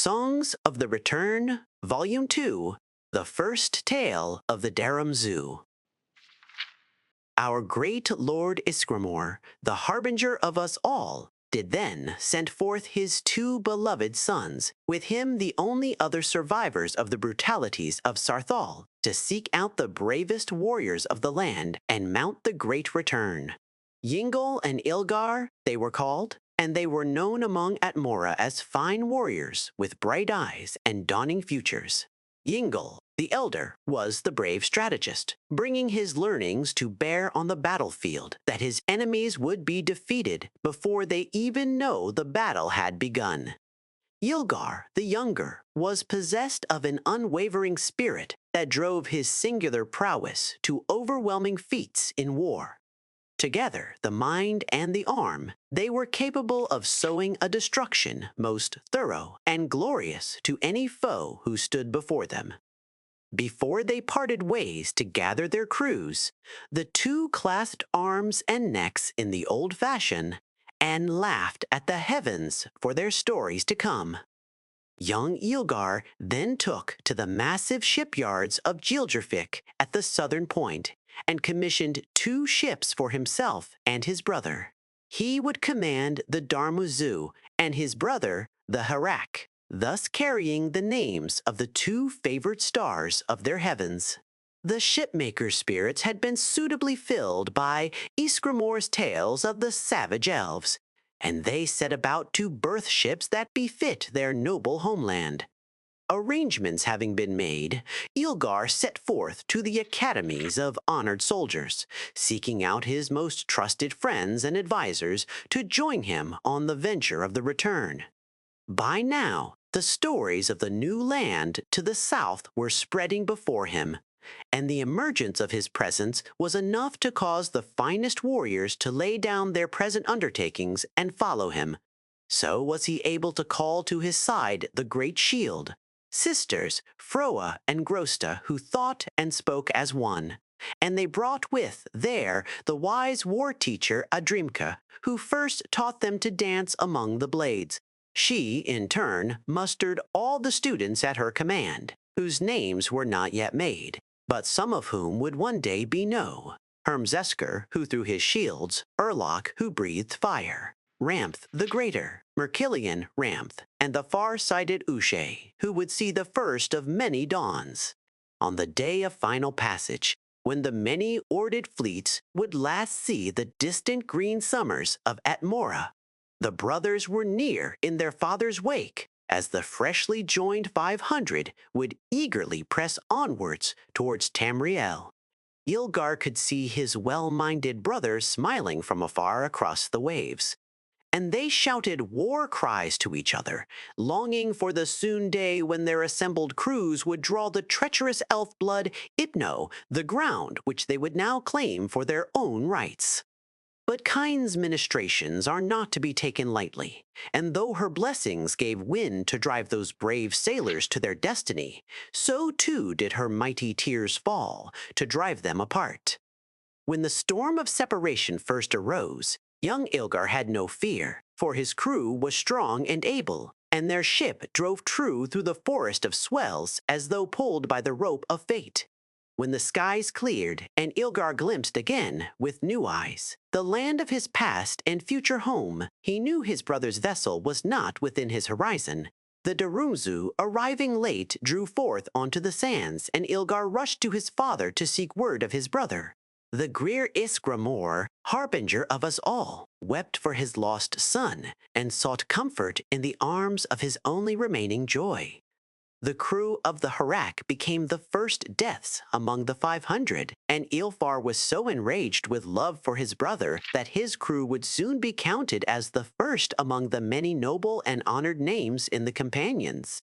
Songs of the Return, Volume 2, The First Tale of the Barenziah. Our great Lord Isgramor, the harbinger of us all, did then send forth his two beloved sons, with him the only other survivors of the brutalities of Sarthal, to seek out the bravest warriors of the land and mount the great return. Yingol and Ilgar, they were called, and they were known among Atmora as fine warriors with bright eyes and dawning futures. Yingol, the elder, was the brave strategist, bringing his learnings to bear on the battlefield that his enemies would be defeated before they even know the battle had begun. Ilgar, the younger, was possessed of an unwavering spirit that drove his singular prowess to overwhelming feats in war. Together, the mind and the arm, they were capable of sowing a destruction most thorough and glorious to any foe who stood before them. Before they parted ways to gather their crews, the two clasped arms and necks in the old fashion and laughed at the heavens for their stories to come. Young Ilgar then took to the massive shipyards of Geography at the southern point and commissioned two ships for himself and his brother. He would command the Barenziah and his brother the Harak, thus carrying the names of the two favored stars of their heavens. The shipmakers' spirits had been suitably filled by Isgramor's tales of the savage elves, and they set about to birth ships that befit their noble homeland. Arrangements having been made, Ilgar set forth to the academies of honored soldiers, seeking out his most trusted friends and advisers to join him on the venture of the return. By now, the stories of the new land to the south were spreading before him, and the emergence of his presence was enough to cause the finest warriors to lay down their present undertakings and follow him. So was he able to call to his side the great shield, sisters Froa and Grosta, who thought and spoke as one, and they brought with there the wise war teacher Adrimka, who first taught them to dance among the blades. She, in turn, mustered all the students at her command, whose names were not yet made, but some of whom would one day be known. Hermzesker, who threw his shields, Erlok, who breathed fire, Ramth the Greater, Merkilian Ramth, and the far-sighted Ushe, who would see the first of many dawns. On the day of final passage, when the many-oared fleets would last see the distant green summers of Atmora, the brothers were near in their father's wake, as the freshly joined 500 would eagerly press onwards towards Tamriel. Ilgar could see his well-minded brothers smiling from afar across the waves, and they shouted war cries to each other, longing for the soon day when their assembled crews would draw the treacherous elf blood Ipno, the ground which they would now claim for their own rights. But Kyne's ministrations are not to be taken lightly, and though her blessings gave wind to drive those brave sailors to their destiny, so too did her mighty tears fall to drive them apart. When the storm of separation first arose, young Ilgar had no fear, for his crew was strong and able, and their ship drove true through the forest of swells as though pulled by the rope of fate. When the skies cleared and Ilgar glimpsed again with new eyes the land of his past and future home, he knew his brother's vessel was not within his horizon. The Barenziah, arriving late, drew forth onto the sands, and Ilgar rushed to his father to seek word of his brother. The Greer Isgramor, harbinger of us all, wept for his lost son and sought comfort in the arms of his only remaining joy. The crew of the Harak became the first deaths among the 500, and Ilfar was so enraged with love for his brother that his crew would soon be counted as the first among the many noble and honored names in the companions.